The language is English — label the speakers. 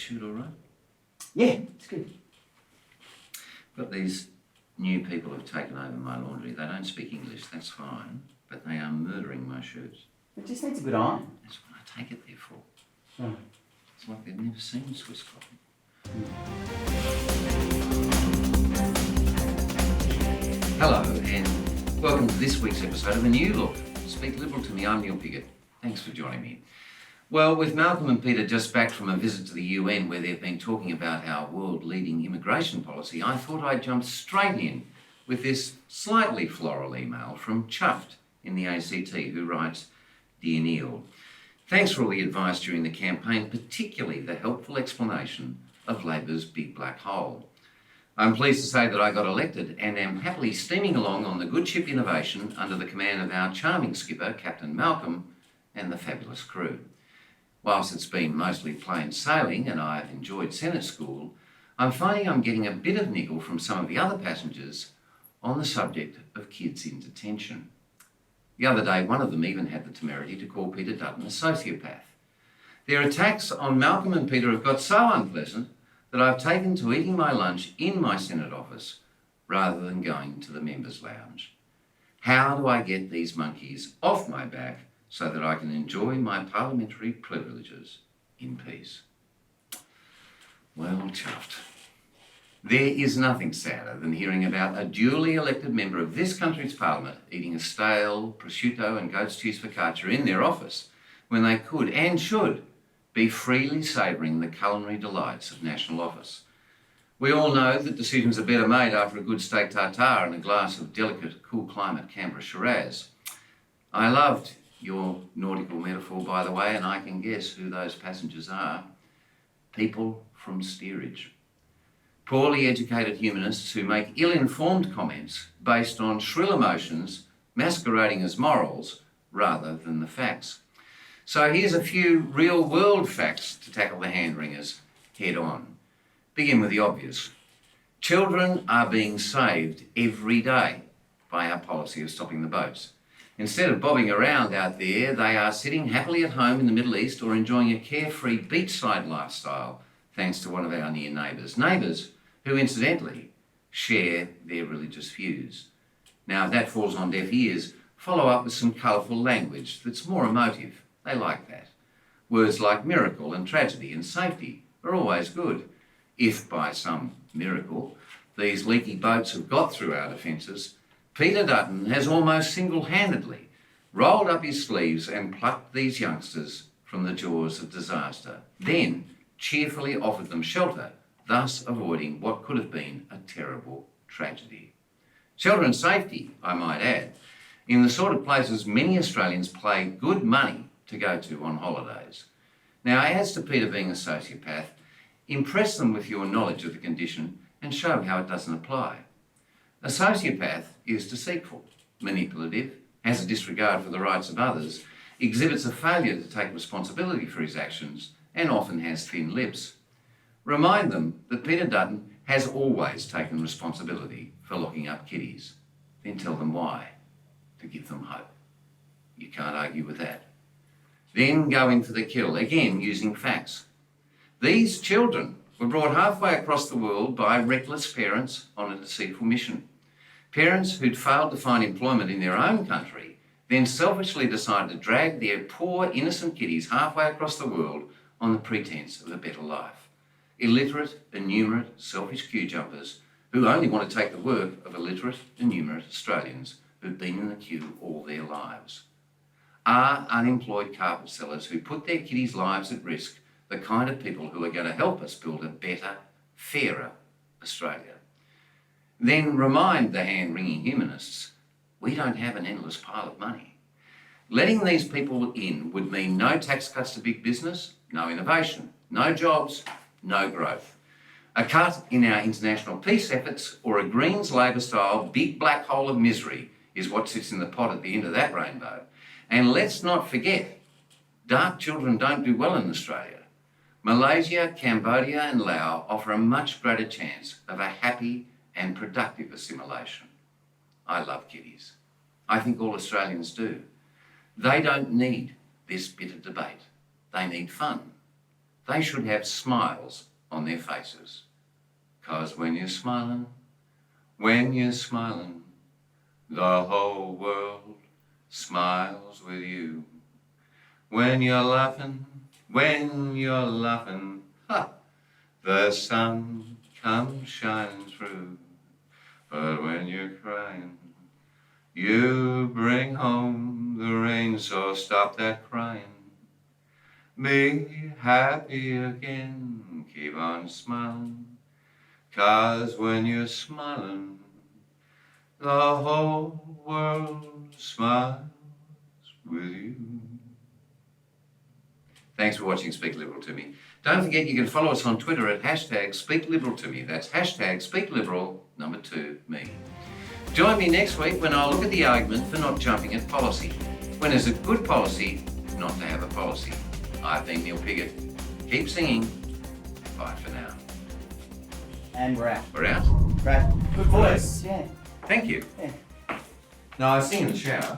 Speaker 1: shoot all right?
Speaker 2: Yeah, it's good.
Speaker 1: Got these new people who've taken over my laundry. They don't speak English, that's fine, but they are murdering my shirts.
Speaker 2: It just needs a good iron.
Speaker 1: That's what I take it there for.
Speaker 2: Right.
Speaker 1: It's like they've never seen Swiss cotton. Hello and welcome to this week's episode of A New Look. Speak Liberal to me, I'm Neil Piggott. Thanks for joining me. Well, with Malcolm and Peter just back from a visit to the UN where they've been talking about our world-leading immigration policy, I thought I'd jump straight in with this slightly floral email from Chuffed in the ACT, who writes, Dear Neil, thanks for all the advice during the campaign, particularly the helpful explanation of Labor's big black hole. I'm pleased to say that I got elected and am happily steaming along on the good ship Innovation under the command of our charming skipper, Captain Malcolm, and the fabulous crew. Whilst it's been mostly plain sailing and I've enjoyed Senate School, I'm finding I'm getting a bit of niggle from some of the other passengers on the subject of kids in detention. The other day, one of them even had the temerity to call Peter Dutton a sociopath. Their attacks on Malcolm and Peter have got so unpleasant that I've taken to eating my lunch in my Senate office rather than going to the members' lounge. How do I get these monkeys off my back so that I can enjoy my parliamentary privileges in peace? Well, Chuffed. There is nothing sadder than hearing about a duly elected member of this country's parliament eating a stale prosciutto and goat's cheese focaccia in their office when they could and should be freely savouring the culinary delights of national office. We all know that decisions are better made after a good steak tartare and a glass of delicate, cool climate Canberra Shiraz. I loved your nautical metaphor, by the way, and I can guess who those passengers are. People from steerage. Poorly educated humanists who make ill-informed comments based on shrill emotions masquerading as morals rather than the facts. So here's a few real-world facts to tackle the hand-wringers head-on. Begin with the obvious. Children are being saved every day by our policy of stopping the boats. Instead of bobbing around out there, they are sitting happily at home in the Middle East or enjoying a carefree beachside lifestyle thanks to one of our near neighbours. Neighbours who, incidentally, share their religious views. Now, if that falls on deaf ears, follow up with some colourful language that's more emotive. They like that. Words like miracle and tragedy and safety are always good. If, by some miracle, these leaky boats have got through our defences, Peter Dutton has almost single-handedly rolled up his sleeves and plucked these youngsters from the jaws of disaster, then cheerfully offered them shelter, thus avoiding what could have been a terrible tragedy. Shelter and safety, I might add, in the sort of places many Australians pay good money to go to on holidays. Now, as to Peter being a sociopath, impress them with your knowledge of the condition and show how it doesn't apply. A sociopath is deceitful, manipulative, has a disregard for the rights of others, exhibits a failure to take responsibility for his actions, and often has thin lips. Remind them that Peter Dutton has always taken responsibility for locking up kiddies. Then tell them why, to give them hope. You can't argue with that. Then go in for the kill, again using facts. These children were brought halfway across the world by reckless parents on a deceitful mission. Parents who'd failed to find employment in their own country then selfishly decided to drag their poor innocent kiddies halfway across the world on the pretence of a better life. Illiterate, innumerate, selfish queue jumpers who only want to take the work of illiterate, innumerate Australians who've been in the queue all their lives. Are unemployed carpet sellers who put their kiddies' lives at risk the kind of people who are going to help us build a better, fairer Australia? Then remind the hand-wringing humanists, we don't have an endless pile of money. Letting these people in would mean no tax cuts to big business, no innovation, no jobs, no growth. A cut in our international peace efforts or a Greens Labor-style big black hole of misery is what sits in the pot at the end of that rainbow. And let's not forget, dark children don't do well in Australia. Malaysia, Cambodia and Laos offer a much greater chance of a happy and productive assimilation. I love kiddies. I think all Australians do. They don't need this bitter debate. They need fun. they should have smiles on their faces. 'Cause when you're smiling, the whole world smiles with you. When you're laughing, ha, the sun comes shining through. But when you're crying, you bring home the rain, so stop that crying. Be happy again, keep on smiling. 'Cause when you're smiling, the whole world smiles with you. Thanks for watching Speak Liberal to Me. Don't forget you can follow us on Twitter at #SpeakLiberalToMe. That's #SpeakLiberal2me. Join me next week when I'll look at the argument for not jumping at policy. When it's a good policy not to have a policy. I've been Neil Piggott. Keep singing. Bye for now.
Speaker 2: And we're out.
Speaker 1: We're out.
Speaker 2: Great. Good voice. Yeah.
Speaker 1: Thank you.
Speaker 2: Yeah.
Speaker 1: No, I sing in the shower.